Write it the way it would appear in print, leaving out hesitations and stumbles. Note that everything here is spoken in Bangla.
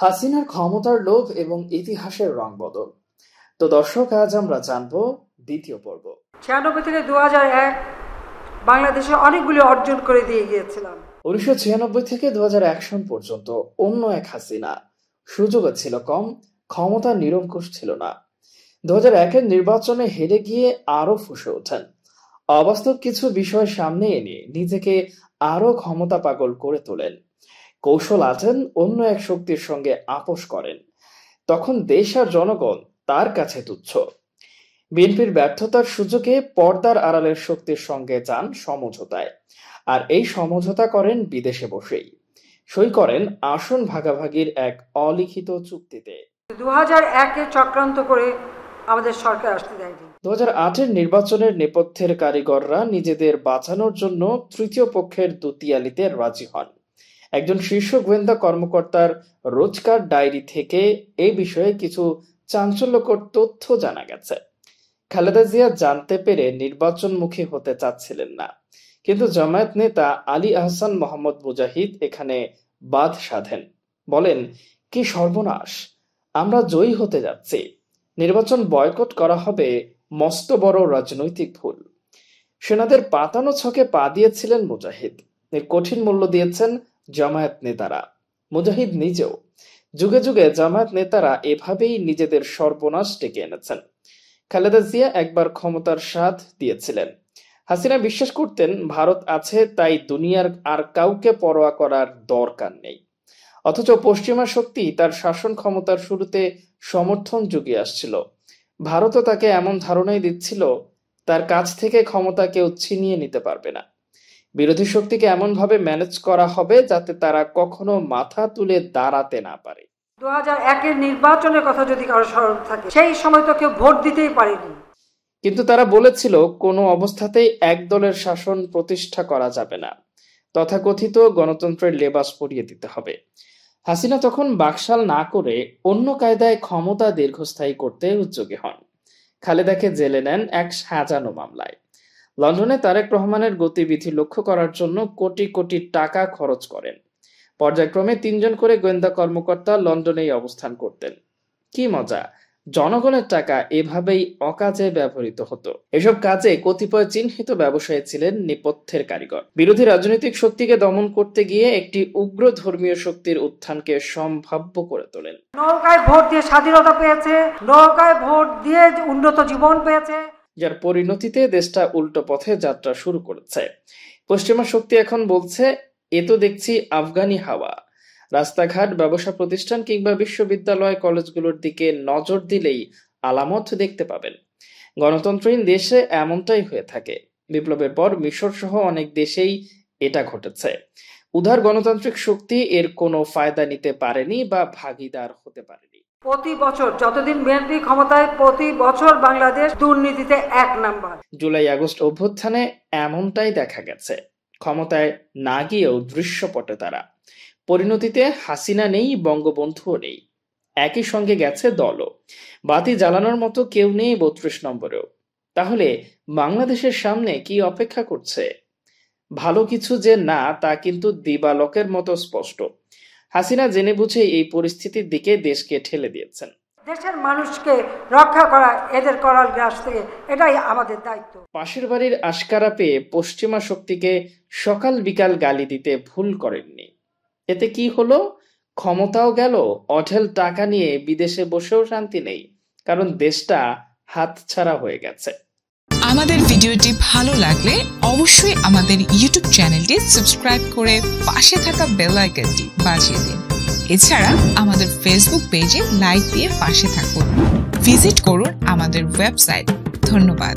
হাসিনার ক্ষমতার লোভ এবং ইতিহাসের রং বদল। তো দর্শক, আজ আমরা জানবো দ্বিতীয় পর্ব। 96 থেকে 2001 বাংলাদেশে অনেকগুলি অর্জন করে দিয়ে গিয়েছিলাম। 1996 থেকে 2001 সন পর্যন্ত অন্য এক হাসিনা। সুযোগও ছিল কম, ক্ষমতা নিরঙ্কুশ ছিল না। 2001-এর নির্বাচনে হেরে গিয়ে আরো ফুঁসে ওঠেন। অবাস্তব কিছু বিষয় সামনে এনে নিজেকে আরো ক্ষমতা পাগল করে তোলেন। কৌশল আছেন, অন্য এক শক্তির সঙ্গে আপোষ করেন। তখন দেশ আর জনগণ তার কাছে তুচ্ছ। বিএনপির ব্যর্থতার সুযোগে পর্দার আড়ালের শক্তির সঙ্গে যান সমঝোতায়, আর এই সমঝোতা করেন বিদেশে বসেই। সই করেন আসন ভাগাভাগির এক অলিখিত চুক্তিতে। 2001-এ চক্রান্ত করে আমাদের সরকার আসতে দেয়নি। 2008-এর নির্বাচনের নেপথ্যের কারিগররা নিজেদের বাঁচানোর জন্য তৃতীয় পক্ষের দুতিয়ালিতে রাজি হন। একজন শীর্ষ গোয়েন্দা কর্মকর্তার রোজকার ডায়েরি থেকে এই বিষয়ে কিছু চাঞ্চল্যকর তথ্য জানা গেছে। খালেদা জিয়া জানতে পেরে নির্বাচনমুখী হতে চাচ্ছিলেন না, কিন্তু জামায়াত নেতা আলী আহসান মোহাম্মদ মুজাহিদ এখানে বাধ সাধেন। বলেন, কি সর্বনাশ, আমরা জয়ী হতে যাচ্ছি, নির্বাচন বয়কট করা হবে মস্ত বড় রাজনৈতিক ভুল। সেনাদের পাতানো ছকে পা দিয়েছিলেন মুজাহিদ, এর কঠিন মূল্য দিয়েছেন জামায়াত নেতারা, মুজাহিদ নিজেও। যুগে যুগে জামায়াত নেতারা এভাবেই নিজেদের সর্বনাশ ডেকে এনেছেন। খালেদা জিয়া একবার ক্ষমতার স্বাদ দিয়েছিলেন। হাসিনা বিশ্বাস করতেন ভারত আছে, তাই দুনিয়ার আর কাউকে পরোয়া করার দরকার নেই। অথচ পশ্চিমা শক্তি তার শাসন ক্ষমতার শুরুতে সমর্থন জুগিয়ে আসছিল। ভারতও তাকে এমন ধারণাই দিচ্ছিল তার কাছ থেকে ক্ষমতা কেউ ছিনিয়ে নিতে পারবে না। বিরোধী শক্তিকে এমন ভাবে ম্যানেজ করা হবে যাতে তারা কখনো মাথা তুলে দাঁড়াতে না পারে। 2001-এর নির্বাচনের কথা যদি কারো স্মরণ থাকে, সেই সময় তো কেউ ভোট দিতেই পারেনি। কিন্তু তারা বলেছিল কোনো অবস্থাতেই এক দলের শাসন প্রতিষ্ঠা করা যাবে না, তথাকথিত গণতন্ত্রের লেবাস পরিয়ে দিতে হবে। হাসিনা তখন বাকশাল না করে অন্য কায়দায় ক্ষমতা দীর্ঘস্থায়ী করতে উদ্যোগী হন। খালেদাকে জেলে নেন এক সাজানো মামলায়। লন্ডনে তারেক রহমানের গতিবিধি লক্ষ্য করার জন্য কোটি কোটি টাকা খরচ করেন। পর্যায়ক্রমে 3 জন করে গোয়েন্দা কর্মকর্তা লন্ডনেই অবস্থান করতেন। কি মজা, জনগণের টাকা এভাবেই অকাজে ব্যবহৃত হতো। এসব কাজে কতিপয় চিহ্নিত ব্যবসায়ী ছিলেন নেপথ্যের কারিগর। বিরোধী রাজনৈতিক শক্তিকে দমন করতে গিয়ে একটি উগ্র ধর্মীয় শক্তির উত্থানকে সম্ভাব্য করে তোলেন। নৌকায় ভোট দিয়ে স্বাধীনতা পেয়েছে, নৌকায় ভোট দিয়ে উন্নত জীবন পেয়েছে, যার পরিণতিতে দেশটা উল্টো পথে যাত্রা শুরু করেছে। পশ্চিমা শক্তি এখন বলছে, এ তো দেখছি আফগানি হাওয়া। রাস্তাঘাট, ব্যবসা প্রতিষ্ঠান কিংবা বিশ্ববিদ্যালয় কলেজগুলোর দিকে নজর দিলেই আলামত দেখতে পাবেন। গণতন্ত্রহীন দেশে এমনটাই হয়ে থাকে। বিপ্লবের পর মিশর সহ অনেক দেশেই এটা ঘটেছে। উদার গণতান্ত্রিক শক্তি এর কোনো ফায়দা নিতে পারেনি বা ভাগিদার হতে পারেনি। প্রতি বছর যতদিন বিএনপি ক্ষমতায়, প্রতি বছর বাংলাদেশ দুর্নীতিতে 1 নাম্বার। জুলাই আগস্ট অভ্যুত্থানে এমনটাই দেখা গেছে। ক্ষমতায় না গিয়েও দৃশ্যপটে তারা। পরিণতিতে হাসিনা নেই, বঙ্গবন্ধুও নেই, একই সঙ্গে গেছে দলও। বাতি জ্বালানোর মতো কেউ নেই 32 নম্বরেও। তাহলে বাংলাদেশের সামনে কি অপেক্ষা করছে? ভালো কিছু যে না, তা কিন্তু দিবালোকের মতো স্পষ্ট। হাসিনা জেনে বুঝে এই পরিস্থিতির দিকে দেশকে ঠেলে দিয়েছেন। দেশের মানুষকে রক্ষা করা এদের করাল গ্রাস থেকে, এটাই আমাদের দায়িত্ব। পাশের বাড়ির আশকারা পেয়ে পশ্চিমা শক্তিকে সকাল বিকাল গালি দিতে ভুল করেননি। এতে কি হলো? ক্ষমতাও গেল, অঢেল টাকা নিয়ে বিদেশে বসেও শান্তি নেই, কারণ দেশটা হাতছাড়া হয়ে গেছে। আমাদের ভিডিওটি ভালো লাগলে অবশ্যই আমাদের ইউটিউব চ্যানেলটি সাবস্ক্রাইব করে পাশে থাকা বেল আইকনটি বাজিয়ে দিন। এছাড়া আমাদের ফেসবুক পেজে লাইক দিয়ে পাশে থাকুন। ভিজিট করুন আমাদের ওয়েবসাইট। ধন্যবাদ।